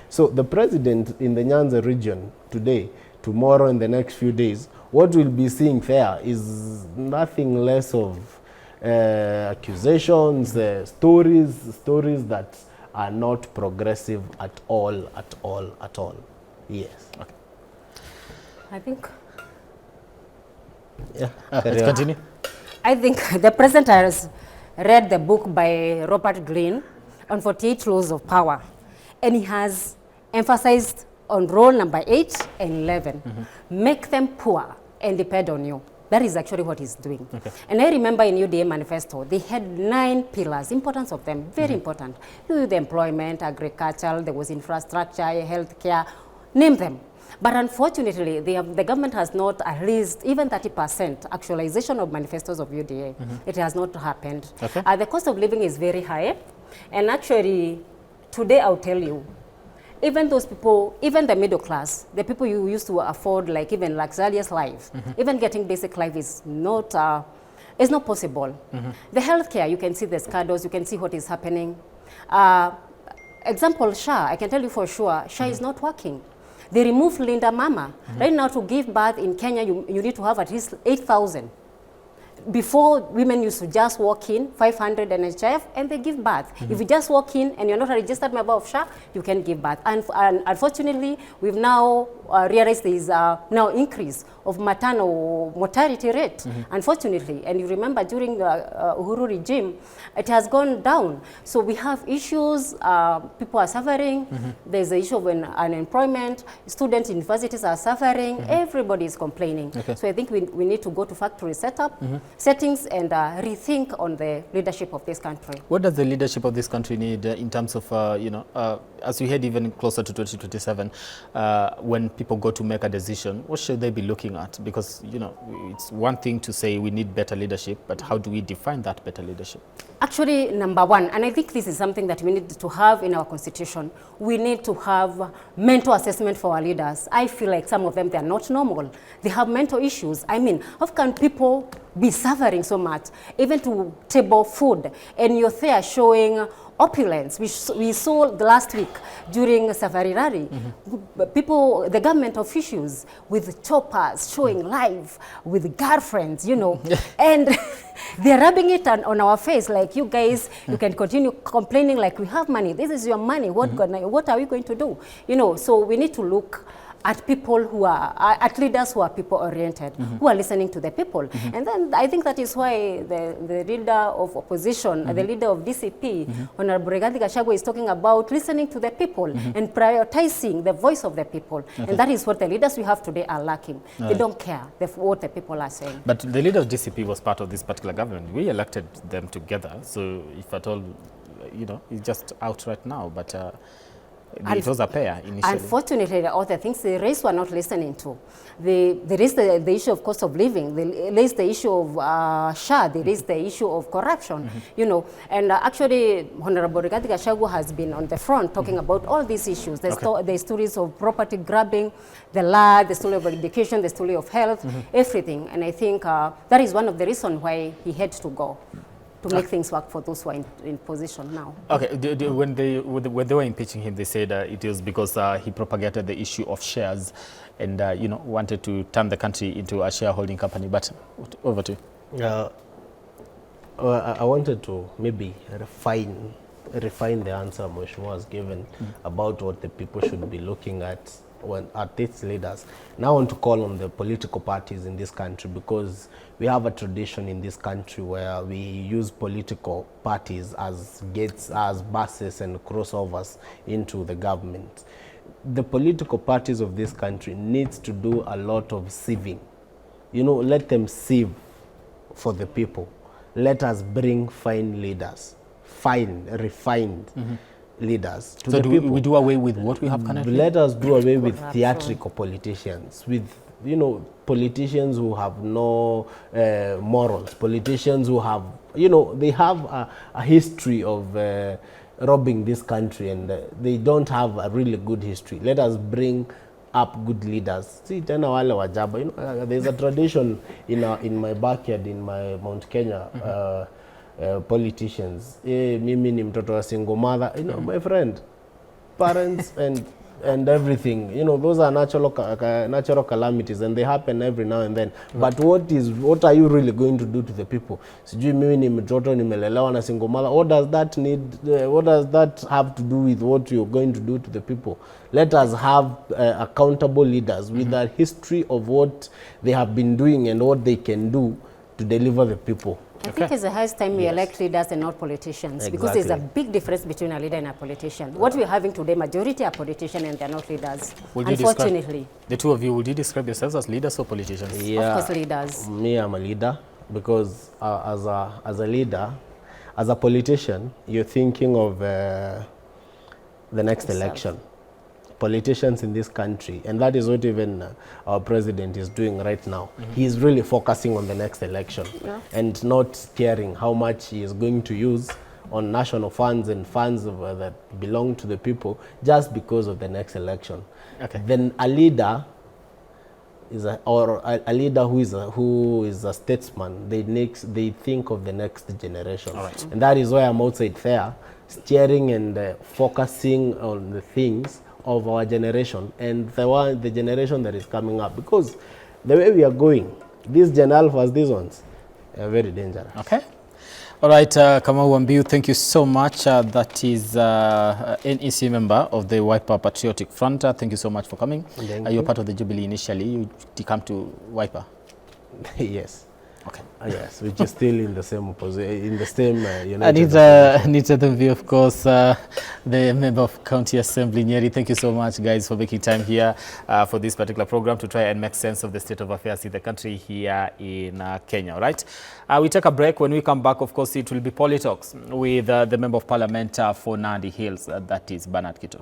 So the president in the Nyanza region today, tomorrow, in the next few days, what we'll be seeing there is nothing less of accusations, stories that are not progressive at all. Yes. Okay. I think. Yeah. Let's continue. I think the president has read the book by Robert Greene on 48 Laws of Power, and he has emphasized on rule number 8 and 11. Make them poor and depend on you. That is actually what he's doing. Okay. And I remember in UDA manifesto, they had 9 pillars, importance of them, very important. The employment, agriculture, there was infrastructure, healthcare, name them. But unfortunately, the government has not at least even 30% actualization of manifestos of UDA. It has not happened. Okay. The cost of living is very high. And actually, today I'll tell you, even those people, even the middle class, the people you used to afford like even luxurious life, even getting basic life is not possible. The healthcare, you can see the scandals, you can see what is happening. Example, SHA, I can tell you for sure, SHA is not working. They removed Linda Mama. Right now, to give birth in Kenya, you need to have at least 8,000. Before, women used to just walk in, 500 NHIF, and they give birth. If you just walk in and you're not a registered member of SHA, you can give birth. And unfortunately, we've now realized there is now increase of maternal mortality rate, unfortunately. And you remember during the Uhuru regime, it has gone down. So we have issues, people are suffering. There's the issue of unemployment, students in universities are suffering, everybody is complaining. Okay. So I think we need to go to factory settings and rethink on the leadership of this country. What does the leadership of this country need in terms of, as we head even closer to 2027, when people go to make a decision, what should they be looking at? Because, it's one thing to say we need better leadership, but how do we define that better leadership? Actually, number one, and I think this is something that we need to have in our constitution, we need to have mental assessment for our leaders. I feel like some of them, they are not normal. They have mental issues. I mean, how can people be suffering so much, even to table food, and you're there showing opulence. We saw last week during Safari Rally, people, the government officials with choppers showing live with girlfriends, you know, and they're rubbing it on our face like, you guys, you can continue complaining like we have money. This is your money. What are we going to do? You know, so we need to look at people who are, at leaders who are people-oriented, who are listening to the people. And then I think that is why the leader of opposition, the leader of DCP, Honorable Rigathi Gachagua, is talking about listening to the people and prioritizing the voice of the people. And that is what the leaders we have today are lacking. They don't care what the people are saying. But the leader of DCP was part of this particular government. We elected them together. So if at all, you know, it's just out right now. But it was a pair initially. Unfortunately, all the things the race were not listening to. There is the issue of cost of living. There is the issue of SHA. There is the issue of corruption. You know, and actually, Honorable Rigathi Gachagua has been on the front talking about all these issues. The stories of property grabbing, the law, the story of education, the story of health, everything. And I think that is one of the reasons why he had to go, to make things work for those who are in position now. Okay, when they were impeaching him, they said it was because he propagated the issue of shares and, you know, wanted to turn the country into a shareholding company. But over to you. I wanted to maybe refine the answer Mheshimiwa was given about what the people should be looking at when at its leaders. Now I want to call on the political parties in this country, because we have a tradition in this country where we use political parties as gates, as buses and crossovers into the government. The political parties of this country needs to do a lot of sieving. You know, let them sieve for the people. Let us bring fine leaders, refined leaders to the people. We do away with what we have currently? Let us do away with theatrical politicians, with, you know, politicians who have no morals, politicians who have, you know, they have a history of robbing this country, and they don't have a really good history. Let us bring up good leaders. See, tena wale wajaba, you know, there's a tradition in my backyard, in my Mount Kenya, politicians. Mimi ni mtoto wa single mother, you know, my friend, parents and everything, you know, those are natural calamities, and they happen every now and then. But what are you really going to do to the people? Sijui mimi ni mtoto nimelelewa na single mother. What does that what does that have to do with what you're going to do to the people? Let us have accountable leaders with a history of what they have been doing and what they can do to deliver the people. I think it's the highest time we elect leaders and not politicians, because there's a big difference between a leader and a politician. What we're having today, majority are politicians and they're not leaders, unfortunately. The two of you, would you describe yourselves as leaders or politicians? Yeah, of course, leaders. Me, I'm a leader, because as a leader, as a politician, you're thinking of the next election. Politicians in this country, and that is what even our president is doing right now. He is really focusing on the next election and not caring how much he is going to use on national funds and funds that belong to the people just because of the next election. Then a leader is a leader who is a statesman. They think of the next generation, and that is why I'm outside there, steering and focusing on the things of our generation and the generation that is coming up, because the way we are going, these Gen Alphas, these ones, are very dangerous. Okay. All right, Kamau Wambiu, thank you so much. That is NEC member of the Wiper Patriotic Front. Thank you so much for coming. You're part of the Jubilee initially. You come to Wiper? Yes. Okay. Yes, which is still in the same position, in the same United. Anita Thumbi, of course, the member of County Assembly Nyeri. Thank you so much, guys, for making time here for this particular program to try and make sense of the state of affairs in the country here in Kenya. All right. We take a break. When we come back, of course, it will be Polytalks with the member of parliament for Nandi Hills. That is Bernard Kito.